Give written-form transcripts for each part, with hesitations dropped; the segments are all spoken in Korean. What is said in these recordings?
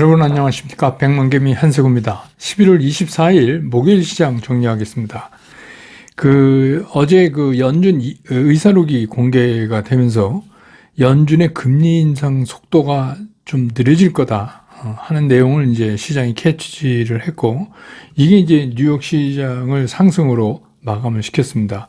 여러분 안녕하십니까. 백만개미 한세구입니다. 11월 24일 목요일 시장 정리하겠습니다. 어제 연준 의사록이 공개가 되면서 연준의 금리 인상 속도가 좀 느려질 거다 하는 내용을 이제 시장이 캐치를 했고, 이게 이제 뉴욕 시장을 상승으로 마감을 시켰습니다.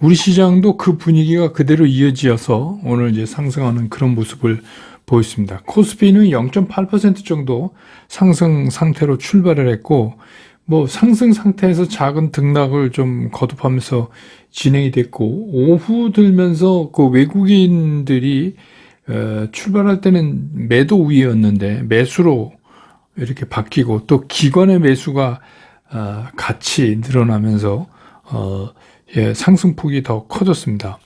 우리 시장도 그 분위기가 그대로 이어지어서 오늘 이제 상승하는 그런 모습을 보였습니다. 코스피는 0.8% 정도 상승 상태로 출발을 했고, 상승 상태에서 작은 등락을 좀 거듭하면서 진행이 됐고, 오후 들면서 그 외국인들이 출발할 때는 매도 우위였는데 매수로 이렇게 바뀌고, 또 기관의 매수가 같이 늘어나면서 상승폭이 더 커졌습니다.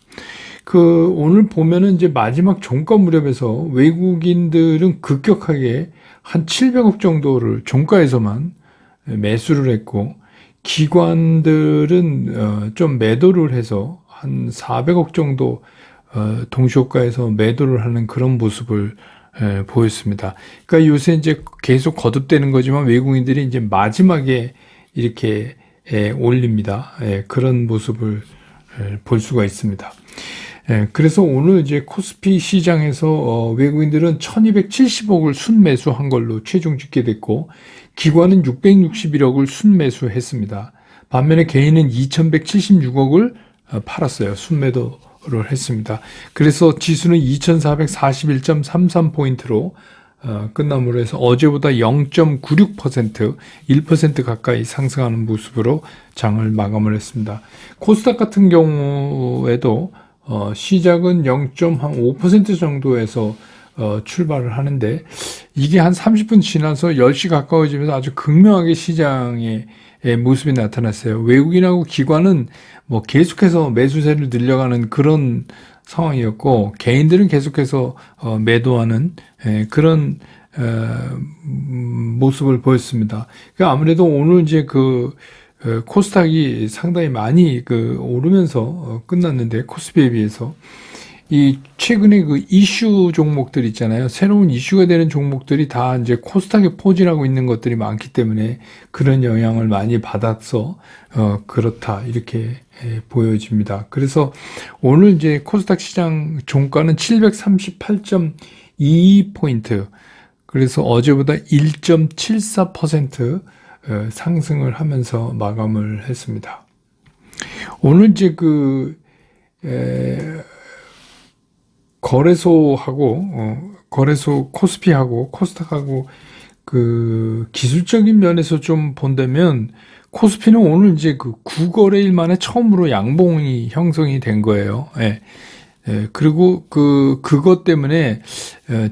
오늘 보면은 이제 마지막 종가 무렵에서 외국인들은 급격하게 한 700억 정도를 종가에서만 매수를 했고, 기관들은 좀 매도를 해서 한 400억 정도 동시호가에서 매도를 하는 그런 모습을 보였습니다. 그러니까 요새 이제 계속 거듭되는 거지만 외국인들이 이제 마지막에 이렇게 올립니다. 그런 모습을 볼 수가 있습니다. 그래서 오늘 이제 코스피 시장에서 외국인들은 1270억을 순매수한 걸로 최종 집계됐고, 기관은 661억을 순매수했습니다. 반면에 개인은 2176억을 팔았어요. 순매도를 했습니다. 그래서 지수는 2441.33포인트로 끝남으로 해서 어제보다 0.96%, 1% 가까이 상승하는 모습으로 장을 마감을 했습니다. 코스닥 같은 경우에도 시작은 0.5% 정도에서 출발을 하는데, 이게 한 30분 지나서 10시 가까워지면서 아주 극명하게 시장의 모습이 나타났어요. 외국인하고 기관은 계속해서 매수세를 늘려가는 그런 상황이었고, 개인들은 계속해서 매도하는 그런 모습을 보였습니다. 그러니까 아무래도 오늘 이제 코스닥이 상당히 많이 오르면서 끝났는데, 코스피에 비해서 이 최근에 이슈 종목들 있잖아요. 새로운 이슈가 되는 종목들이 다 이제 코스닥에 포진하고 있는 것들이 많기 때문에 그런 영향을 많이 받아서 그렇다 이렇게 보여집니다. 그래서 오늘 이제 코스닥 시장 종가는 738.22포인트, 그래서 어제보다 1.74% 상승을 하면서 마감을 했습니다. 오늘 이제 거래소 코스피하고 코스닥하고 기술적인 면에서 좀 본다면, 코스피는 오늘 이제 9거래일 만에 처음으로 양봉이 형성이 된 거예요. 그리고 그것 때문에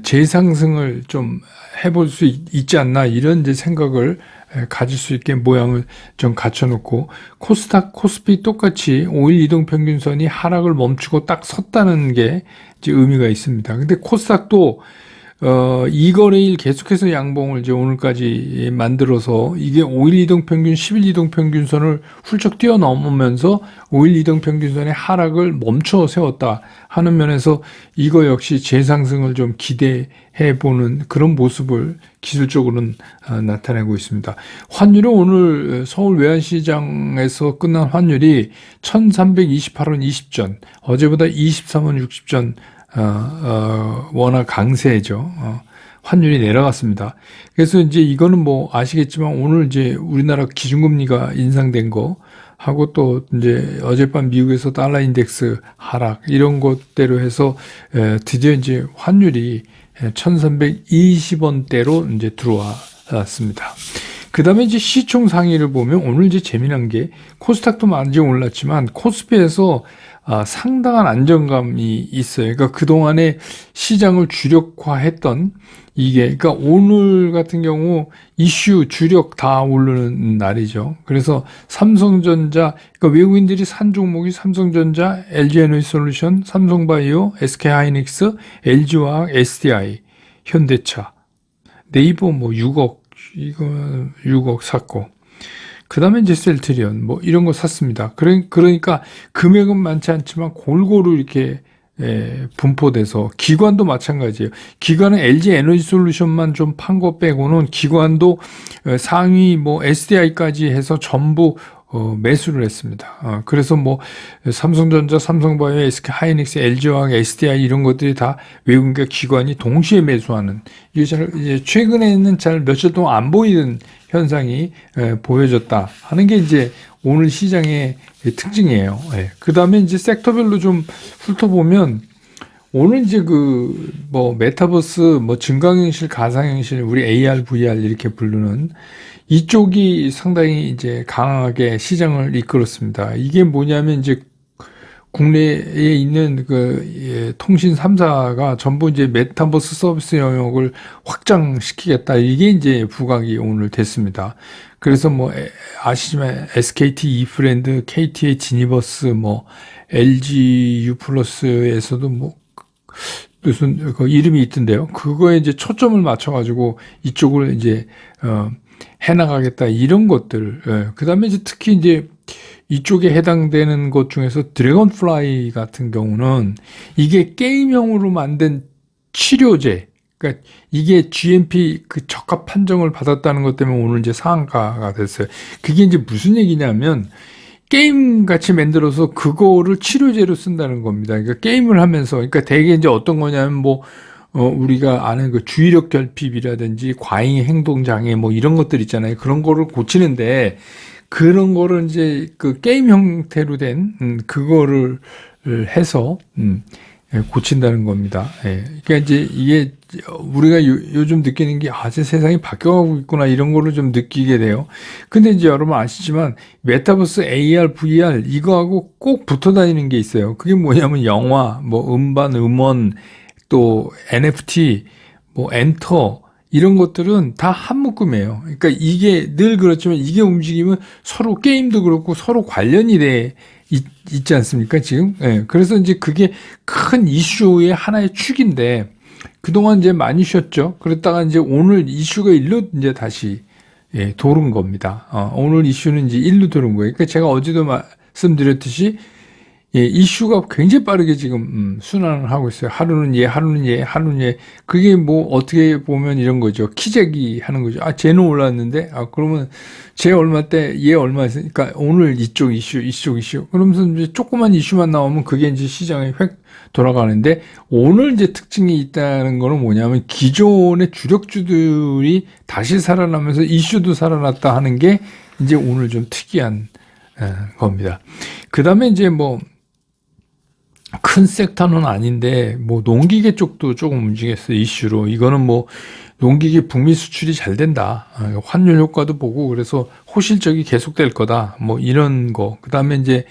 재상승을 좀 해볼 수 있지 않나, 이런 이제 생각을 가질 수 있게 모양을 좀 갖춰놓고, 코스닥, 코스피 똑같이 5일 이동평균선이 하락을 멈추고 딱 섰다는 게 이제 의미가 있습니다. 근데 코스닥도 2거래일 계속해서 양봉을 이제 오늘까지 만들어서, 이게 5일 이동평균, 10일 이동평균선을 훌쩍 뛰어넘으면서 5일 이동평균선의 하락을 멈춰 세웠다 하는 면에서 이거 역시 재상승을 좀 기대해보는 그런 모습을 기술적으로는 나타내고 있습니다. 환율은 오늘 서울 외환시장에서 끝난 환율이 1328원 20전, 어제보다 23원 60전 워낙 강세죠. 환율이 내려갔습니다. 그래서 이제 이거는 아시겠지만 오늘 이제 우리나라 기준금리가 인상된 거 하고, 또 이제 어젯밤 미국에서 달러 인덱스 하락, 이런 것대로 해서 드디어 이제 환율이 1320원대로 이제 들어왔습니다. 그 다음에 이제 시총 상위를 보면 오늘 이제 재미난 게, 코스닥도 많이 올랐지만 코스피에서 상당한 안정감이 있어요. 그러니까 그동안에 시장을 주력화했던 이게, 그러니까 오늘 같은 경우 이슈 주력 다 오르는 날이죠. 그래서 삼성전자, 그러니까 외국인들이 산 종목이 삼성전자, LG에너지솔루션, 삼성바이오, SK하이닉스, LG화학, SDI, 현대차, 네이버 6억, 이거 6억 샀고, 그 다음에 이제 셀트리온 이런 거 샀습니다. 그러니까 금액은 많지 않지만 골고루 이렇게 분포돼서 기관도 마찬가지예요. 기관은 LG 에너지 솔루션만 좀 판 거 빼고는 기관도 상위 뭐 SDI까지 해서 전부 매수를 했습니다. 그래서 뭐 삼성전자, 삼성바이오, SK 하이닉스, LG화학, SDI 이런 것들이 다 외국인과 기관이 동시에 매수하는 이게 이제 최근에는 잘 며칠 동안 안 보이는 현상이 보여졌다 하는 게 이제 오늘 시장의 특징이에요. 그 다음에 이제 섹터별로 좀 훑어보면 오늘 이제 뭐 메타버스, 뭐 증강현실, 가상현실, 우리 AR, VR 이렇게 부르는 이쪽이 상당히 이제 강하게 시장을 이끌었습니다. 이게 뭐냐면 이제 국내에 있는 통신 3사가 전부 이제 메타버스 서비스 영역을 확장시키겠다. 이게 이제 부각이 오늘 됐습니다. 그래서 뭐 아시지만 SKT 이프랜드, KT의 지니버스, 뭐 LG U+에서도 뭐 무슨 이름이 있던데요. 그거에 이제 초점을 맞춰가지고 이쪽을 이제 해나가겠다 이런 것들. 그다음에 이제 특히 이제 이쪽에 해당되는 것 중에서 드래곤플라이 같은 경우는 이게 게임형으로 만든 치료제. 그러니까 이게 GMP 적합 판정을 받았다는 것 때문에 오늘 이제 상한가가 됐어요. 그게 이제 무슨 얘기냐면 게임 같이 만들어서 그거를 치료제로 쓴다는 겁니다. 그러니까 게임을 하면서, 그러니까 대개 이제 어떤 거냐면 뭐, 우리가 아는 주의력 결핍이라든지 과잉 행동 장애 뭐 이런 것들 있잖아요. 그런 거를 고치는데 그런 거를 이제 게임 형태로 된, 그거를 해서, 고친다는 겁니다. 그러니까 이제 이게 우리가 요즘 느끼는 게 이제 세상이 바뀌어가고 있구나 이런 거를 좀 느끼게 돼요. 근데 이제 여러분 아시지만 메타버스 AR, VR 이거하고 꼭 붙어 다니는 게 있어요. 그게 뭐냐면 영화, 뭐 음반, 음원, 또 NFT, 뭐 엔터 이런 것들은 다 한 묶음이에요. 그러니까 이게 늘 그렇지만 이게 움직이면 서로 게임도 그렇고 서로 관련이 있지 않습니까, 지금? 그래서 이제 그게 큰 이슈의 하나의 축인데, 그동안 이제 많이 쉬었죠. 그랬다가 이제 오늘 이슈가 일로 이제 다시, 도른 겁니다. 오늘 이슈는 이제 일로 도른 거예요. 그러니까 제가 어제도 말씀드렸듯이, 이슈가 굉장히 빠르게 지금 순환을 하고 있어요. 하루는 하루는 하루는 그게 뭐 어떻게 보면 이런 거죠. 키재기 하는 거죠. 쟤는 올랐는데, 그러면 쟤 얼마 때, 얘 얼마 있으니까 오늘 이쪽 이슈. 그러면서 이제 조그만 이슈만 나오면 그게 이제 시장에 획 돌아가는데 오늘 이제 특징이 있다는 거는 뭐냐면 기존의 주력주들이 다시 살아나면서 이슈도 살아났다 하는 게 이제 오늘 좀 특이한 겁니다. 그 다음에 이제 뭐 큰 섹터는 아닌데 뭐 농기계 쪽도 조금 움직였어요. 이슈로. 이거는 뭐 농기계 북미 수출이 잘 된다. 환율 효과도 보고 그래서 호실적이 계속될 거다. 뭐 이런 거. 그다음에 이제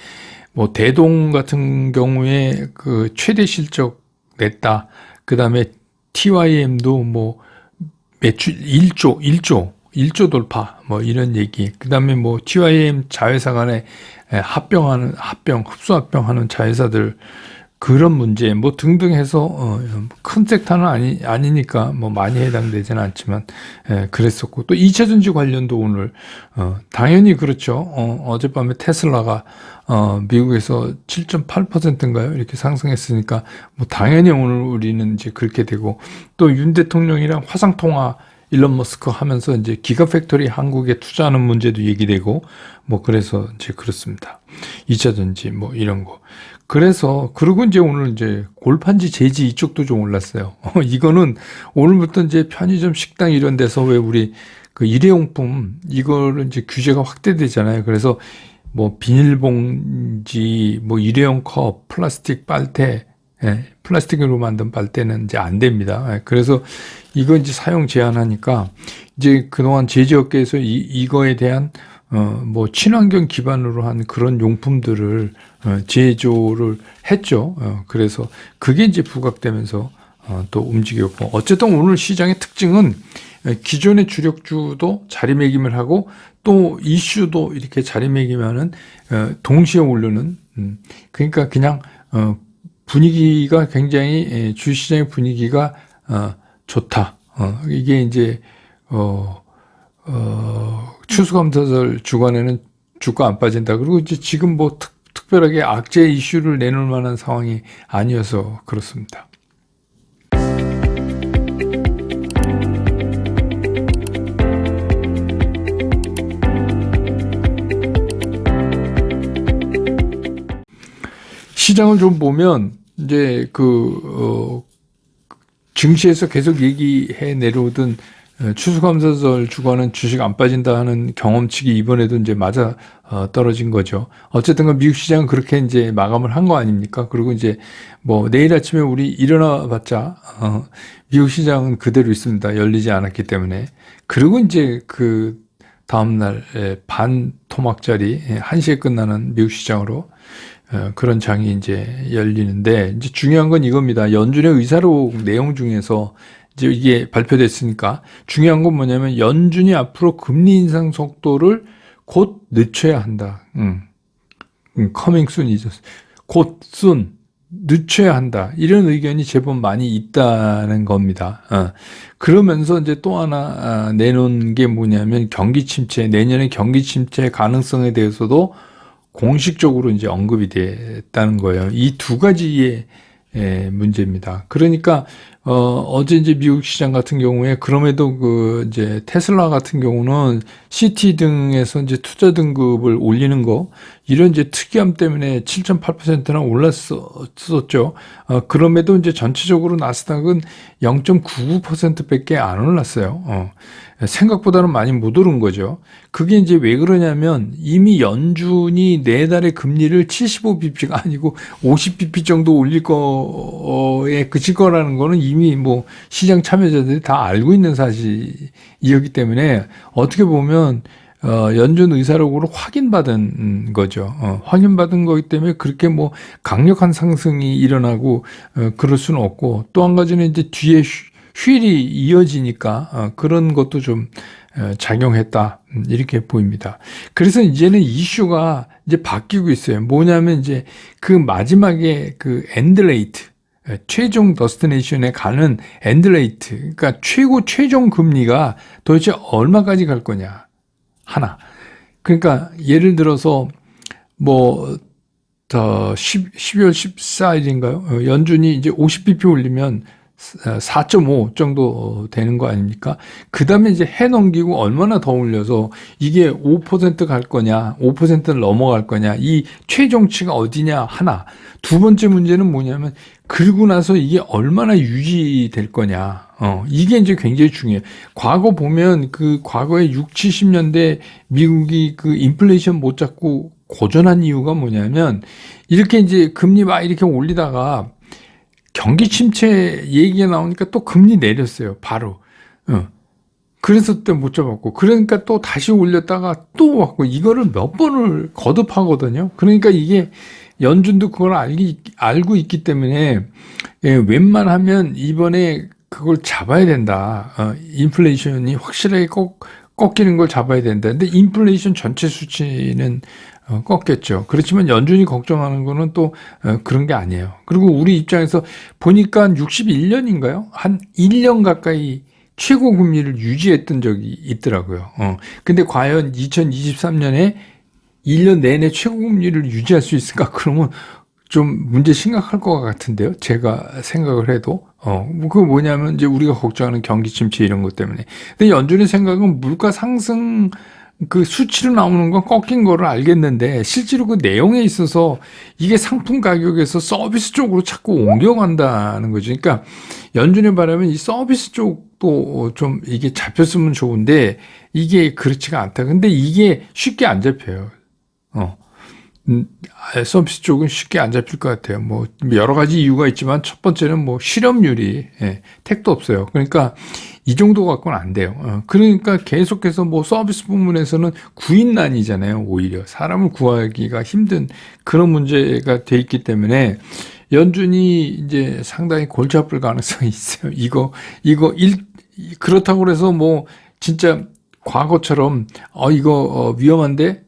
뭐 대동 같은 경우에 최대 실적 냈다. 그다음에 TYM도 뭐 매출 1조 돌파 뭐 이런 얘기. 그다음에 뭐 TYM 자회사 간에 흡수 합병하는 자회사들 그런 문제 뭐 등등 해서 큰 섹터는 아니니까 뭐 많이 해당되지는 않지만 그랬었고 또 2차 전지 관련도 오늘 당연히 그렇죠. 어젯밤에 테슬라가 미국에서 7.8%인가요? 이렇게 상승했으니까 뭐 당연히 오늘 우리는 이제 그렇게 되고 또 윤 대통령이랑 화상 통화 일론 머스크 하면서 이제 기가팩토리 한국에 투자하는 문제도 얘기되고 뭐 그래서 이제 그렇습니다. 2차 전지 뭐 이런 거. 그래서 그리고 이제 오늘 이제 골판지 제지 이쪽도 좀 올랐어요. 이거는 오늘부터 이제 편의점 식당 이런 데서 왜 우리 일회용품 이거를 이제 규제가 확대되잖아요. 그래서 뭐 비닐봉지, 뭐 일회용 컵, 플라스틱 빨대, 플라스틱으로 만든 빨대는 이제 안 됩니다. 그래서 이거 이제 사용 제한하니까 이제 그동안 제조업계에서 이거에 대한 뭐 친환경 기반으로 한 그런 용품들을 제조를 했죠. 그래서 그게 이제 부각되면서 또 움직였고 어쨌든 오늘 시장의 특징은 기존의 주력주도 자리매김을 하고 또 이슈도 이렇게 자리매김하는 동시에 오르는 그러니까 그냥 분위기가 굉장히 주시장의 분위기가 좋다. 이게 이제 추수감사절 주간에는 주가 안 빠진다. 그리고 이제 지금 뭐 특별하게 악재 이슈를 내놓을 만한 상황이 아니어서 그렇습니다. 시장을 좀 보면 이제 증시에서 계속 얘기해 내려오던 추수감사절 주간은 주식 안 빠진다 하는 경험치기 이번에도 이제 맞아 떨어진 거죠. 어쨌든 미국 시장은 그렇게 이제 마감을 한 거 아닙니까? 그리고 이제 뭐 내일 아침에 우리 일어나 봤자 미국 시장은 그대로 있습니다. 열리지 않았기 때문에. 그리고 이제 그 다음날 반 토막짜리 1시에 끝나는 미국 시장으로 그런 장이 이제 열리는데, 이제 중요한 건 이겁니다. 연준의 의사록 내용 중에서 이제 이게 발표됐으니까 중요한 건 뭐냐면 연준이 앞으로 금리 인상 속도를 곧 늦춰야 한다. coming soon이죠. 곧 soon 늦춰야 한다. 이런 의견이 제법 많이 있다는 겁니다. 그러면서 이제 또 하나 내놓은 게 뭐냐면 경기 침체, 내년에 경기 침체 가능성에 대해서도 공식적으로 이제 언급이 됐다는 거예요. 이 두 가지의 문제입니다. 그러니까 어제 이제 미국 시장 같은 경우에 그럼에도 이제 테슬라 같은 경우는 CT 등에서 이제 투자 등급을 올리는 거, 이런 이제 특이함 때문에 7.8%나 올랐었죠. 그럼에도 이제 전체적으로 나스닥은 0.99%밖에 안 올랐어요. 생각보다는 많이 못 오른 거죠. 그게 이제 왜 그러냐면 이미 연준이 내달의 금리를 75bp가 아니고 50bp 정도 올릴 거에 그칠 거라는 거는 이미 뭐 시장 참여자들이 다 알고 있는 사실이었기 때문에 어떻게 보면 연준 의사록으로 확인받은 거죠. 확인받은 거기 때문에 그렇게 뭐 강력한 상승이 일어나고 그럴 수는 없고, 또 한 가지는 이제 뒤에 휠이 이어지니까 그런 것도 좀 작용했다, 이렇게 보입니다. 그래서 이제는 이슈가 이제 바뀌고 있어요. 뭐냐면 이제 그 마지막에 그 엔드레이트, 최종 더스티네이션에 가는 엔드레이트, 그러니까 최종 금리가 도대체 얼마까지 갈 거냐 하나. 그러니까 예를 들어서 뭐 12월 14일인가요? 연준이 이제 50bp 올리면 4.5 정도 되는 거 아닙니까? 그 다음에 이제 해 넘기고 얼마나 더 올려서 이게 5%갈 거냐, 5%를 넘어갈 거냐, 이 최종치가 어디냐 하나. 두 번째 문제는 뭐냐면 그러고 나서 이게 얼마나 유지될 거냐. 이게 이제 굉장히 중요해요. 과거 보면 그 과거에 6, 70년대 미국이 그 인플레이션 못 잡고 고전한 이유가 뭐냐면 이렇게 이제 금리 막 이렇게 올리다가 경기 침체 얘기가 나오니까 또 금리 내렸어요. 바로. 그래서 또 못 잡았고, 그러니까 또 다시 올렸다가 또 왔고, 이거를 몇 번을 거듭하거든요. 그러니까 이게 연준도 그걸 알고 있기 때문에 웬만하면 이번에 그걸 잡아야 된다. 인플레이션이 확실하게 꺾이는 걸 잡아야 된다. 근데 인플레이션 전체 수치는 꺾였죠. 그렇지만 연준이 걱정하는 거는 또 그런 게 아니에요. 그리고 우리 입장에서 보니까 61년인가요? 한 1년 가까이 최고 금리를 유지했던 적이 있더라고요. 근데 과연 2023년에 1년 내내 최고 금리를 유지할 수 있을까? 그러면 좀 문제 심각할 것 같은데요. 제가 생각을 해도. 그거 뭐냐면 이제 우리가 걱정하는 경기 침체 이런 것 때문에. 근데 연준의 생각은 물가 상승 그 수치로 나오는 건 꺾인 거를 알겠는데 실제로 그 내용에 있어서 이게 상품 가격에서 서비스 쪽으로 자꾸 옮겨간다는 거죠. 그러니까 연준의 바람은 이 서비스 쪽도 좀 이게 잡혔으면 좋은데 이게 그렇지가 않다. 근데 이게 쉽게 안 잡혀요. 서비스 쪽은 쉽게 안 잡힐 것 같아요. 뭐 여러 가지 이유가 있지만 첫 번째는 뭐 실업률이 택도 없어요. 그러니까 이 정도 갖고는 안 돼요. 그러니까 계속해서 뭐 서비스 부문에서는 구인난이잖아요. 오히려 사람을 구하기가 힘든 그런 문제가 돼 있기 때문에 연준이 이제 상당히 골치 아플 가능성이 있어요. 그렇다고 그래서 뭐 진짜 과거처럼 이거 위험한데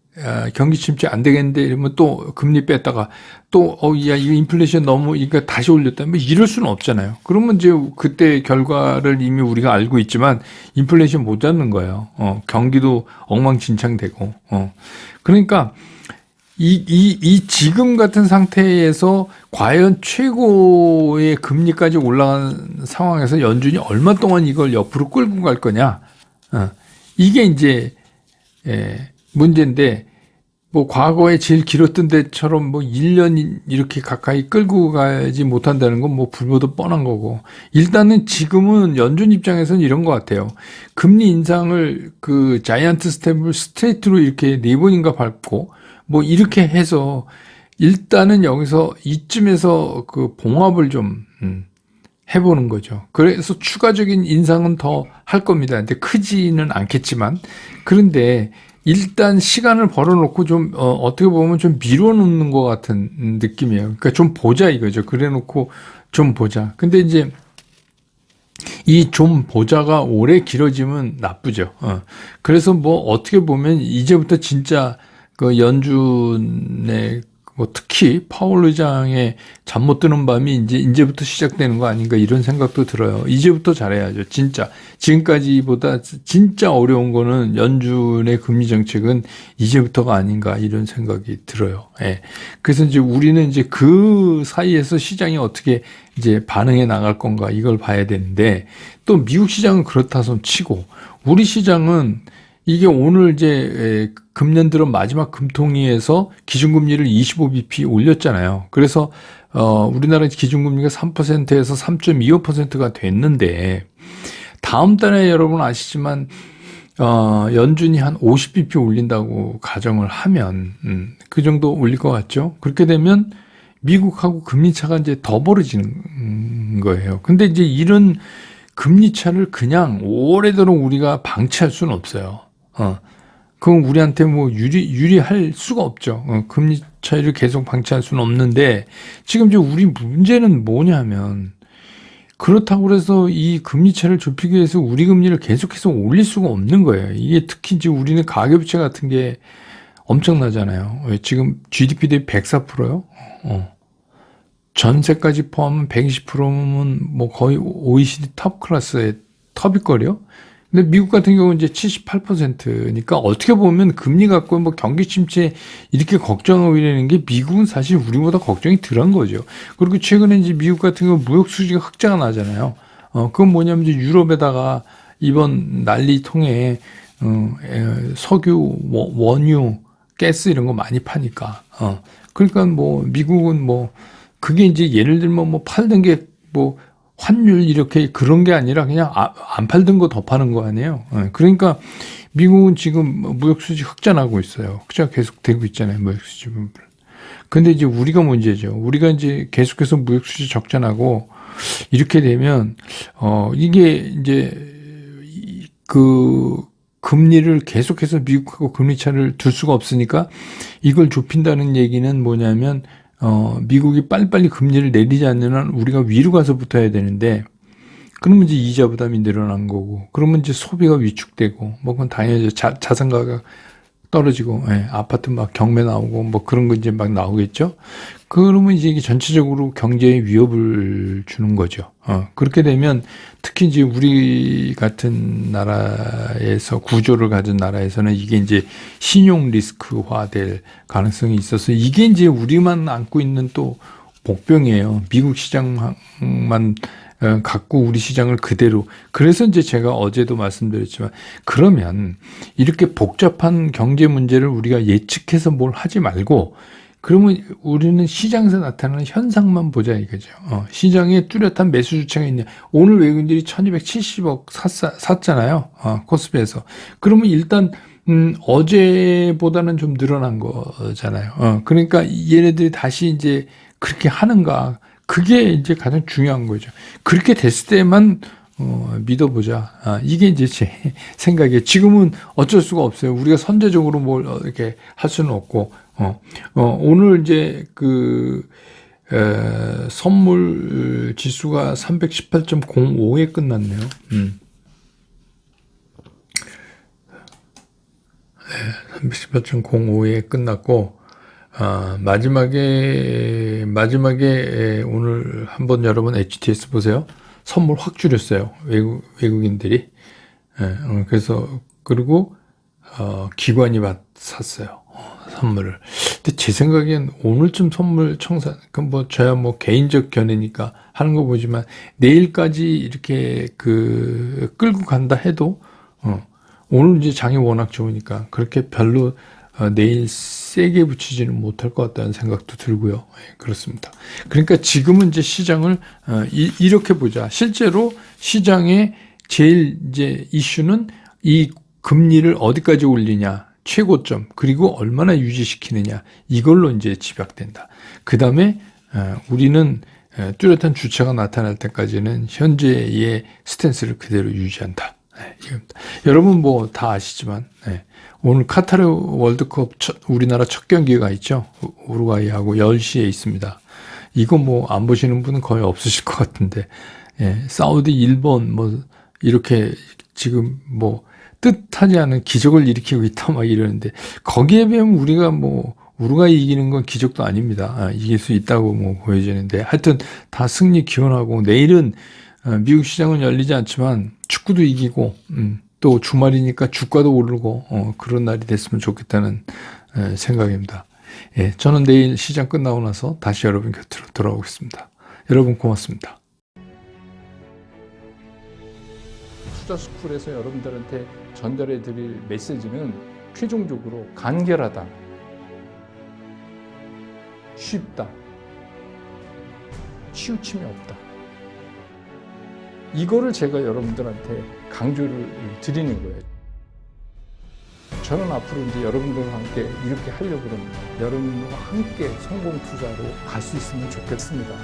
경기 침체 안 되겠는데 이러면 또 금리 뺐다가 또 이거 인플레이션 너무 이거 다시 올렸다 뭐 이럴 수는 없잖아요. 그러면 이제 그때 결과를 이미 우리가 알고 있지만 인플레이션 못 잡는 거예요. 경기도 엉망진창되고. 그러니까 이 지금 같은 상태에서 과연 최고의 금리까지 올라간 상황에서 연준이 얼마 동안 이걸 옆으로 끌고 갈 거냐. 이게 이제, 문제인데, 뭐 과거에 제일 길었던 데처럼 뭐 1년 이렇게 가까이 끌고 가지 못한다는 건 뭐 불보듯 뻔한 거고. 일단은 지금은 연준 입장에서는 이런 것 같아요. 금리 인상을 그 자이언트 스텝을 스트레이트로 이렇게 네 번인가 밟고 뭐 이렇게 해서 일단은 여기서 이쯤에서 그 봉합을 좀 해보는 거죠. 그래서 추가적인 인상은 더 할 겁니다. 근데 크지는 않겠지만 그런데 일단 시간을 벌어놓고 좀 어떻게 보면 좀 밀어놓는 것 같은 느낌이에요. 그러니까 좀 보자 이거죠. 그래놓고 좀 보자. 근데 이제 이 좀 보자가 오래 길어지면 나쁘죠. 그래서 뭐 어떻게 보면 이제부터 진짜 그 연준의 뭐 특히 파월 의장의 잠 못 드는 밤이 이제부터 시작되는 거 아닌가 이런 생각도 들어요. 이제부터 잘해야죠. 진짜 지금까지보다 진짜 어려운 거는 연준의 금리 정책은 이제부터가 아닌가 이런 생각이 들어요. 예. 그래서 이제 우리는 이제 그 사이에서 시장이 어떻게 이제 반응해 나갈 건가 이걸 봐야 되는데 또 미국 시장은 그렇다 손 치고 우리 시장은 이게 오늘 이제 금년 들어 마지막 금통위에서 기준금리를 25bp 올렸잖아요. 그래서 우리나라 기준금리가 3%에서 3.25%가 됐는데 다음 달에 여러분 아시지만 연준이 한 50bp 올린다고 가정을 하면 그 정도 올릴 것 같죠. 그렇게 되면 미국하고 금리 차가 이제 더 벌어지는 거예요. 근데 이제 이런 금리 차를 그냥 오래도록 우리가 방치할 수는 없어요. 그건 우리한테 뭐 유리할 수가 없죠. 금리 차이를 계속 방치할 수는 없는데, 지금 이제 우리 문제는 뭐냐면, 그렇다고 해서 이 금리 차를 좁히기 위해서 우리 금리를 계속해서 올릴 수가 없는 거예요. 이게 특히 이제 우리는 가계부채 같은 게 엄청나잖아요. 지금 GDP 대비 104%요? 전세까지 포함하면 120%면 뭐 거의 OECD 탑 클래스의 탑일걸요? 근데 미국 같은 경우는 이제 78%니까 어떻게 보면 금리 갖고 뭐 경기 침체 이렇게 걱정하고 이러는 게 미국은 사실 우리보다 걱정이 덜한 거죠. 그리고 최근에 이제 미국 같은 경우 무역 수지가 흑자가 나잖아요. 그건 뭐냐면 이제 유럽에다가 이번 난리 통해 석유, 원유, 가스 이런 거 많이 파니까. 그러니까 뭐 미국은 뭐 그게 이제 예를 들면 뭐 팔던 게 뭐 환율 이렇게 그런 게 아니라 그냥 안 팔던 거 더 파는 거 아니에요. 그러니까 미국은 지금 무역 수지 흑자 나고 있어요. 흑자가 계속 되고 있잖아요. 무역 수지 부분. 근데 이제 우리가 문제죠. 우리가 이제 계속해서 무역 수지 적자 나고 이렇게 되면 이게 이제 그 금리를 계속해서 미국하고 금리 차를 둘 수가 없으니까 이걸 좁힌다는 얘기는 뭐냐면 미국이 빨리빨리 금리를 내리지 않는 한 우리가 위로 가서 붙어야 되는데, 그러면 이제 이자 부담이 늘어난 거고, 그러면 이제 소비가 위축되고, 뭐 그건 당연히 자산 가격 떨어지고, 아파트 막 경매 나오고, 뭐 그런 거 이제 막 나오겠죠? 그러면 이제 이게 전체적으로 경제에 위협을 주는 거죠. 그렇게 되면 특히 이제 우리 같은 나라에서 구조를 가진 나라에서는 이게 이제 신용 리스크화 될 가능성이 있어서 이게 이제 우리만 안고 있는 또 복병이에요. 미국 시장만 갖고 우리 시장을 그대로. 그래서 이제 제가 어제도 말씀드렸지만 그러면 이렇게 복잡한 경제 문제를 우리가 예측해서 뭘 하지 말고 그러면 우리는 시장에서 나타나는 현상만 보자 이거죠. 시장에 뚜렷한 매수 주체가 있냐. 오늘 외국인들이 1270억 샀잖아요. 코스피에서. 그러면 일단 어제보다는 좀 늘어난 거잖아요. 그러니까 얘네들이 다시 이제 그렇게 하는가. 그게 이제 가장 중요한 거죠. 그렇게 됐을 때만 믿어보자. 이게 이제 제 생각이에요. 지금은 어쩔 수가 없어요. 우리가 선제적으로 뭘 이렇게 할 수는 없고, 오늘 이제 선물 지수가 318.05에 끝났네요. 318.05에 끝났고, 마지막에 오늘 한번 여러분 HTS 보세요. 선물 확 줄였어요. 외국인들이. 그래서, 그리고, 기관이 샀어요. 선물을. 근데 제 생각엔 오늘쯤 선물 청산, 뭐 저야 뭐 개인적 견해니까 하는 거 보지만 내일까지 이렇게 끌고 간다 해도 오늘 이제 장이 워낙 좋으니까 그렇게 별로 내일 세게 붙이지는 못할 것 같다는 생각도 들고요. 예, 그렇습니다. 그러니까 지금은 이제 시장을 이렇게 보자. 실제로 시장의 제일 이제 이슈는 이 금리를 어디까지 올리냐, 최고점, 그리고 얼마나 유지시키느냐, 이걸로 이제 집약된다. 그 다음에 우리는 뚜렷한 주체가 나타날 때까지는 현재의 스탠스를 그대로 유지한다. 네, 이겁니다. 여러분 뭐 다 아시지만 오늘 카타르 월드컵 우리나라 첫 경기가 있죠. 우루과이하고 10시에 있습니다. 이거 뭐 안 보시는 분은 거의 없으실 것 같은데 사우디, 일본 뭐 이렇게 지금 뭐 뜻하지 않은 기적을 일으키고 있다 막 이러는데 거기에 비하면 우리가 뭐 우루과이 이기는 건 기적도 아닙니다. 이길 수 있다고 뭐 보여지는데 하여튼 다 승리 기원하고 내일은 미국 시장은 열리지 않지만 축구도 이기고 또 주말이니까 주가도 오르고 그런 날이 됐으면 좋겠다는 생각입니다. 예, 저는 내일 시장 끝나고 나서 다시 여러분 곁으로 돌아오겠습니다. 여러분 고맙습니다. 투자스쿨에서 여러분들한테 전달해 드릴 메시지는 최종적으로 간결하다, 쉽다, 치우침이 없다. 이거를 제가 여러분들한테 강조를 드리는 거예요. 저는 앞으로 이제 여러분들과 함께 이렇게 하려고 합니다. 여러분과 함께 성공 투자로 갈 수 있으면 좋겠습니다.